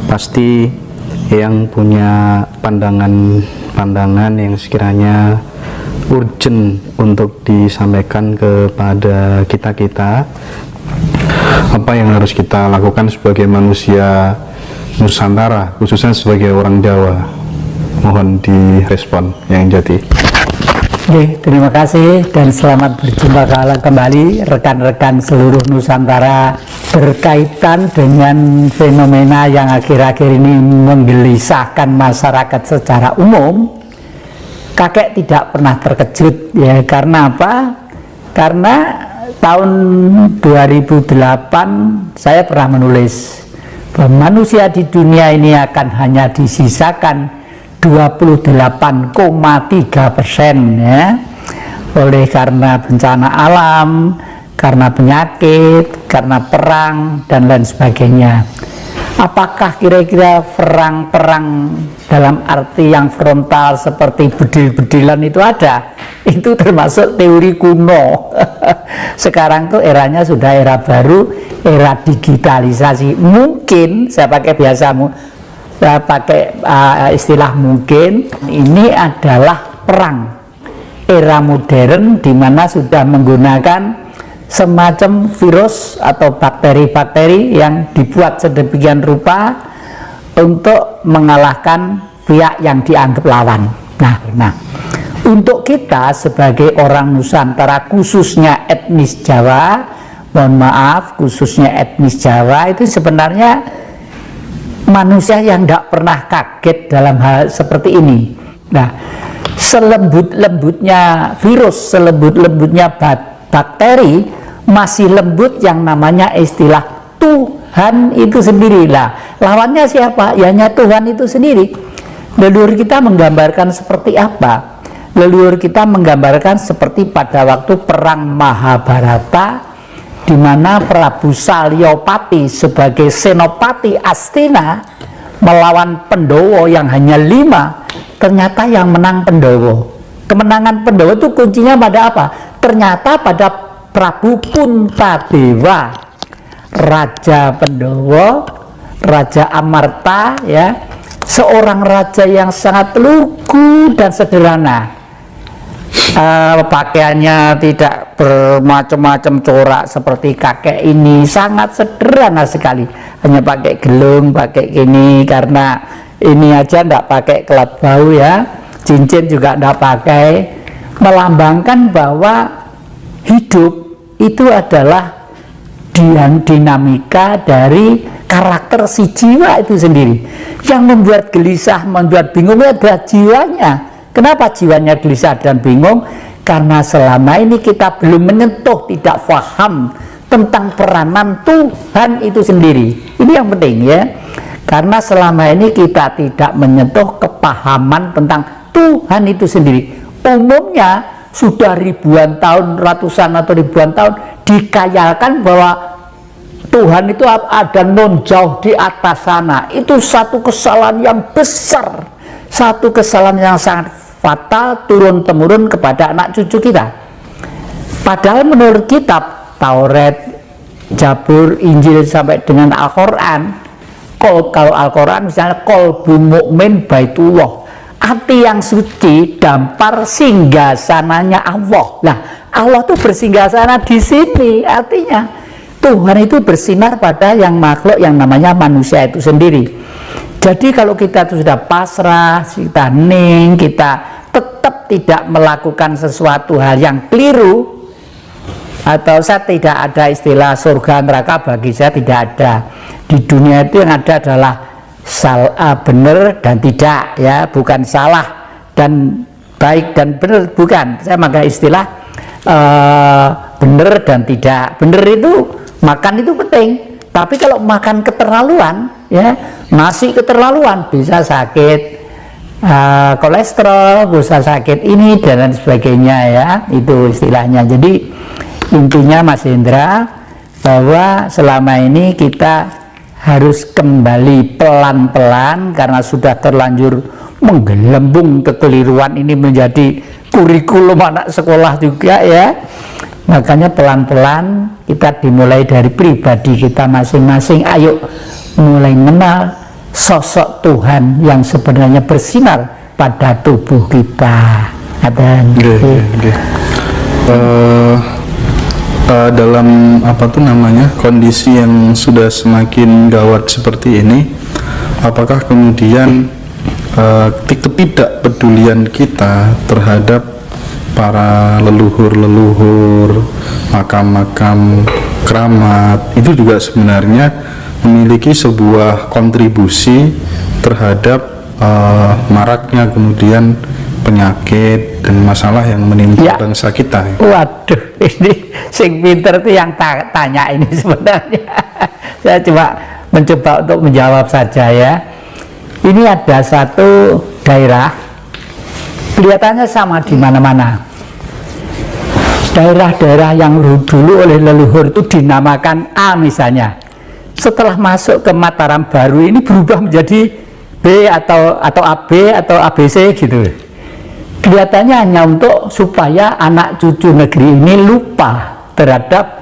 Pasti yang punya pandangan yang sekiranya urgent untuk disampaikan kepada kita, apa yang harus kita lakukan sebagai manusia Nusantara, khususnya sebagai orang Jawa. Mohon direspon yang jadi. Oke, terima kasih dan selamat berjumpa kembali rekan-rekan seluruh Nusantara berkaitan dengan fenomena yang akhir-akhir ini menggelisahkan masyarakat secara umum. Kakek tidak pernah terkejut ya, karena apa? Karena tahun 2008 saya pernah menulis bahwa manusia di dunia ini akan hanya disisakan 28,3% ya, oleh karena bencana alam, karena penyakit, karena perang dan lain sebagainya. Apakah kira-kira perang dalam arti yang frontal seperti bedil-bedilan itu ada? Itu termasuk teori kuno. Sekarang tuh eranya sudah era baru, era digitalisasi. Mungkin saya pakai istilah mungkin ini adalah perang era modern di mana sudah menggunakan semacam virus atau bakteri-bakteri yang dibuat sedemikian rupa untuk mengalahkan pihak yang dianggap lawan. Nah, untuk kita sebagai orang Nusantara, khususnya etnis Jawa, mohon maaf, khususnya etnis Jawa, itu sebenarnya manusia yang tidak pernah kaget dalam hal seperti ini. Nah, selembut-lembutnya virus, selembut-lembutnya bakteri, masih lembut yang namanya istilah Tuhan itu sendiri. Lah, lawannya siapa? Ya hanya Tuhan itu sendiri. Leluhur kita menggambarkan seperti apa? Leluhur kita menggambarkan seperti pada waktu perang Mahabharata, di mana Prabu Salyapati sebagai senopati Astina melawan Pandhawa yang hanya 5, ternyata yang menang Pandhawa. Kemenangan Pandhawa itu kuncinya pada apa? Ternyata pada Prabu Puntadewa, Raja Pandhawa, Raja Amarta ya, seorang raja yang sangat lugu dan sederhana. Pakaiannya tidak bermacam-macam corak seperti kakek ini, sangat sederhana sekali, hanya pakai gelung, pakai ini, karena ini aja enggak pakai kelat bau ya, cincin juga enggak pakai, melambangkan bahwa hidup itu adalah dinamika dari karakter si jiwa itu sendiri. Yang membuat gelisah, membuat bingung adalah jiwanya. Kenapa jiwanya gelisah dan bingung? Karena selama ini kita belum menyentuh, tidak paham tentang peranan Tuhan itu sendiri. Ini yang penting ya. Karena selama ini kita tidak menyentuh kepahaman tentang Tuhan itu sendiri. Umumnya sudah ribuan tahun, ratusan atau ribuan tahun dikayalkan bahwa Tuhan itu ada non jauh di atas sana. Itu satu kesalahan yang besar, satu kesalahan yang sangat fatal turun-temurun kepada anak cucu kita. Padahal menurut kitab Taurat, Zabur, Injil sampai dengan Al-Quran, kalau Al-Quran misalnya qalbu mu'min baitullah, hati yang suci dampar singgasananya Allah. Nah, Allah itu bersinggasana di sini, artinya Tuhan itu bersinar pada yang makhluk yang namanya manusia itu sendiri. Jadi kalau kita itu sudah pasrah, kita hening, kita tetap tidak melakukan sesuatu hal yang keliru, atau saya tidak ada istilah surga neraka, bagi saya tidak ada. Di dunia itu yang ada adalah benar dan tidak ya, bukan salah dan baik dan benar, bukan. Saya pakai istilah benar dan tidak. Benar itu makan itu penting, tapi kalau makan keterlaluan ya, nasi keterlaluan bisa sakit kolesterol, bisa sakit ini dan lain sebagainya ya, itu istilahnya. Jadi intinya Mas Hendra, bahwa selama ini kita harus kembali pelan-pelan karena sudah terlanjur menggelembung kekeliruan ini menjadi kurikulum anak sekolah juga ya. Makanya pelan-pelan kita dimulai dari pribadi kita masing-masing. Ayo mulai mengenal sosok Tuhan yang sebenarnya bersinar pada tubuh kita. Dalam apa tuh namanya, kondisi yang sudah semakin gawat seperti ini, apakah kemudian ketidakpedulian kita terhadap para leluhur-leluhur, makam-makam keramat itu juga sebenarnya memiliki sebuah kontribusi terhadap maraknya kemudian penyakit dan masalah yang menimpa bangsa kita? Waduh, ini sing pinter itu yang tanya ini sebenarnya. Saya cuma mencoba untuk menjawab saja ya. Ini ada satu daerah, kelihatannya sama di mana-mana. Daerah-daerah yang dulu oleh leluhur itu dinamakan A misalnya. Setelah masuk ke Mataram baru ini berubah menjadi B atau AB atau ABC gitu. Kelihatannya hanya untuk supaya anak cucu negeri ini lupa terhadap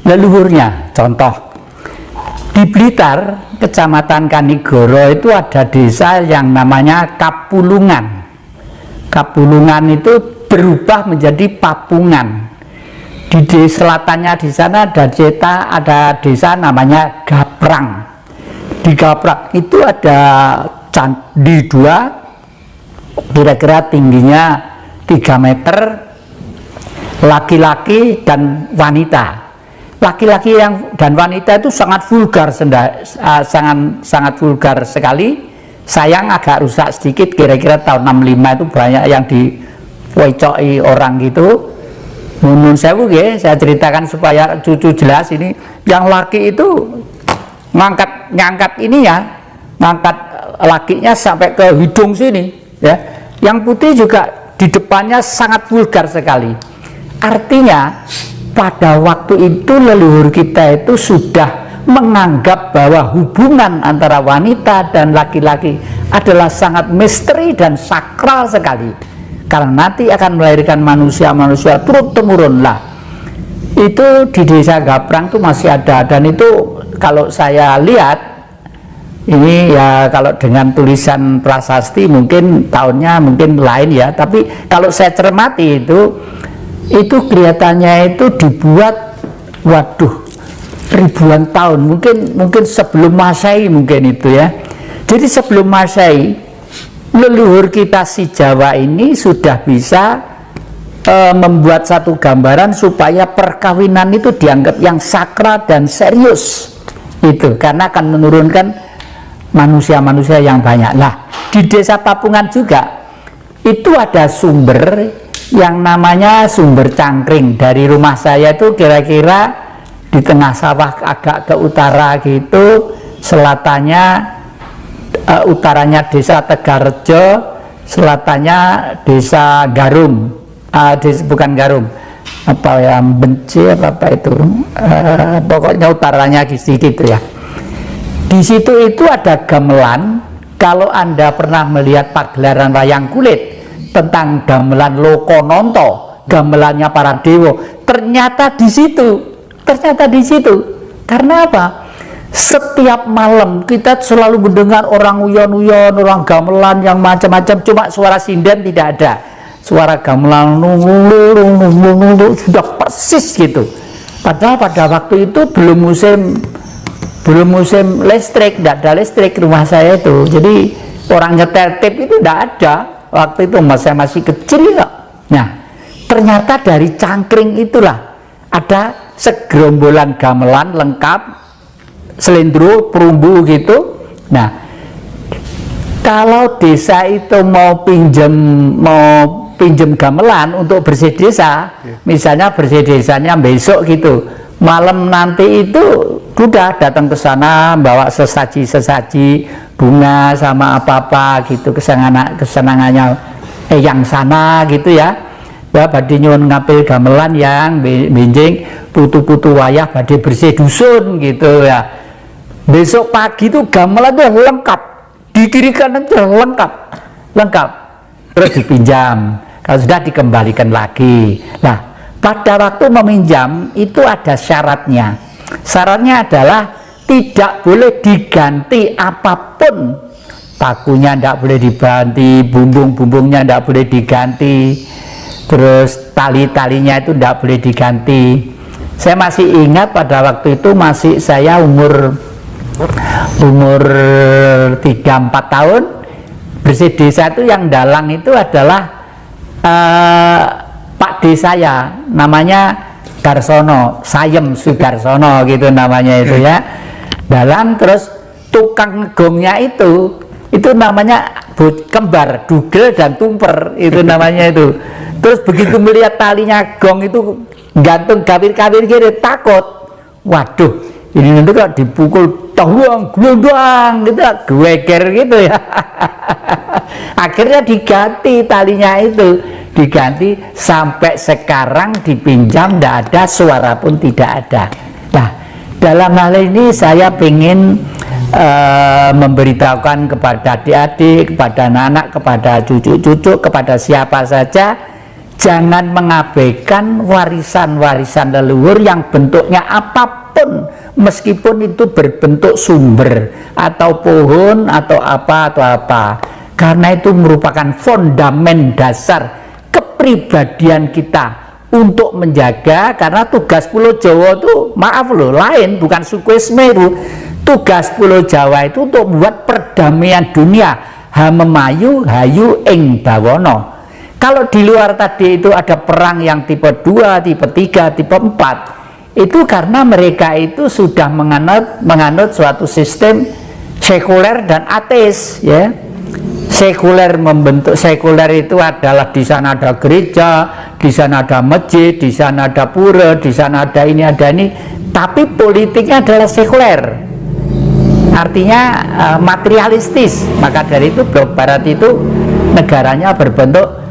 leluhurnya. Contoh, di Blitar, Kecamatan Kanigoro itu ada desa yang namanya Kapulungan. Kapulungan itu berubah menjadi Papungan. Di selatannya di sana ada desa namanya Gaprang. Di Gaprang itu ada candi dua, kira-kira tingginya 3 meter, laki-laki dan wanita. Laki-laki dan wanita itu sangat vulgar, sangat vulgar sekali. Sayang agak rusak sedikit, kira-kira tahun 65 itu banyak yang diwecoi orang gitu. Nun sewu ya, saya ceritakan supaya cucu jelas ini. Yang laki itu ngangkat ini ya, ngangkat lakinya sampai ke hidung sini ya. Yang putih juga di depannya sangat vulgar sekali. Artinya pada waktu itu leluhur kita itu sudah menganggap bahwa hubungan antara wanita dan laki-laki adalah sangat misteri dan sakral sekali, karena nanti akan melahirkan manusia-manusia turun-temurun lah. Itu di desa Gaprang itu masih ada, dan itu kalau saya lihat ini ya, kalau dengan tulisan prasasti mungkin tahunnya mungkin lain ya, tapi kalau saya cermati itu kelihatannya itu dibuat, waduh, ribuan tahun, mungkin sebelum Masehi mungkin itu ya. Jadi sebelum Masehi leluhur kita si Jawa ini sudah bisa membuat satu gambaran supaya perkawinan itu dianggap yang sakral dan serius itu, karena akan menurunkan manusia-manusia yang banyak. Nah, di desa Papungan juga itu ada sumber yang namanya sumber Cangkring. Dari rumah saya itu kira-kira di tengah sawah agak ke utara gitu, selatannya utaranya desa Tegarejo, selatannya desa Garum, bukan Garum, apa ya, Benci apa itu, pokoknya utaranya gitu ya. Di situ itu ada gamelan. Kalau Anda pernah melihat pagelaran wayang kulit tentang gamelan Lokononto, gamelannya para dewa, ternyata di situ. Karena apa? Setiap malam kita selalu mendengar orang uyon-uyon, orang gamelan yang macam-macam, cuma suara sinden tidak ada. Suara gamelan sudah persis gitu. Padahal pada waktu itu belum musim listrik, tidak ada listrik rumah saya itu. Jadi orang nyetel tape itu tidak ada. Waktu itu saya masih kecil ya. Nah, ternyata dari Cangkring itulah ada segerombolan gamelan lengkap, selendro, perumbu gitu. Nah, kalau desa itu mau pinjam gamelan untuk bersih desa, misalnya bersih desanya besok gitu, malam nanti itu udah datang ke sana bawa sesaji bunga sama apa gitu, kesenangannya yang sana gitu ya. Badhe nyuwun ngapil gamelan yang benjing putu-putu wayah badhe bersih dusun gitu ya. Besok pagi itu gamelan itu lengkap, di kiri kanan itu lengkap, terus dipinjam, kalau sudah dikembalikan lagi. Nah, pada waktu meminjam itu ada syaratnya. Syaratnya adalah tidak boleh diganti apapun. Pakunya tidak boleh diganti, bumbung-bumbungnya tidak boleh diganti, terus tali-talinya itu tidak boleh diganti. Saya masih ingat pada waktu itu saya umur 3-4 tahun, bersih desa itu yang dalang itu adalah Pak D saya, namanya Darsono, Sayem Sudarsono gitu namanya itu ya. Dalang, terus tukang ngegongnya itu namanya kembar, Dugel dan Tumper itu namanya itu. Terus begitu melihat talinya gong itu gantung kawir-kawir gitu, takut. Waduh, ini nanti kalau dipukul tawang, glundang gitu, geweger gitu ya. Akhirnya diganti talinya itu, diganti sampai sekarang dipinjam tidak ada, suara pun tidak ada. Nah, dalam hal ini saya ingin memberitahukan kepada adik-adik, kepada anak-anak, kepada cucu-cucu, kepada siapa saja, jangan mengabaikan warisan-warisan leluhur yang bentuknya apapun, meskipun itu berbentuk sumber atau pohon atau apa, karena itu merupakan fondamen dasar kepribadian kita untuk menjaga. Karena tugas Pulau Jawa itu, maaf loh, lain, bukan suku Semeru. Tugas Pulau Jawa itu untuk membuat perdamaian dunia, hamemayu hayu ing bawono. Kalau di luar tadi itu ada perang yang tipe 2, tipe 3, tipe 4, itu karena mereka itu sudah menganut suatu sistem sekuler dan ateis ya. Sekuler membentuk, sekuler itu adalah di sana ada gereja, di sana ada masjid, di sana ada pura, di sana ada ini, tapi politiknya adalah sekuler. Artinya materialistis. Maka dari itu blok barat itu negaranya berbentuk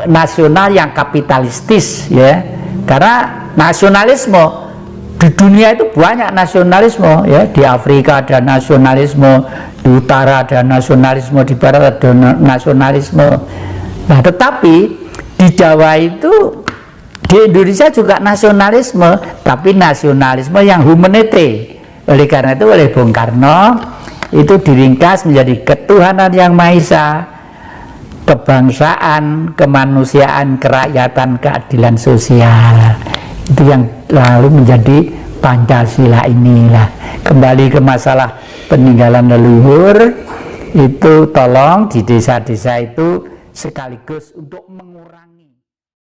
nasional yang kapitalistis ya. Karena nasionalisme di dunia itu banyak nasionalisme ya. Di Afrika ada nasionalisme, di utara ada nasionalisme, di barat ada nasionalisme. Nah, tetapi di Jawa itu, di Indonesia juga nasionalisme, tapi nasionalisme yang humanity. Oleh karena itu, oleh Bung Karno itu diringkas menjadi ketuhanan yang Maha Esa, kebangsaan, kemanusiaan, kerakyatan, keadilan sosial. Itu yang lalu menjadi Pancasila inilah. Kembali ke masalah peninggalan leluhur, itu tolong di desa-desa itu sekaligus untuk mengurangi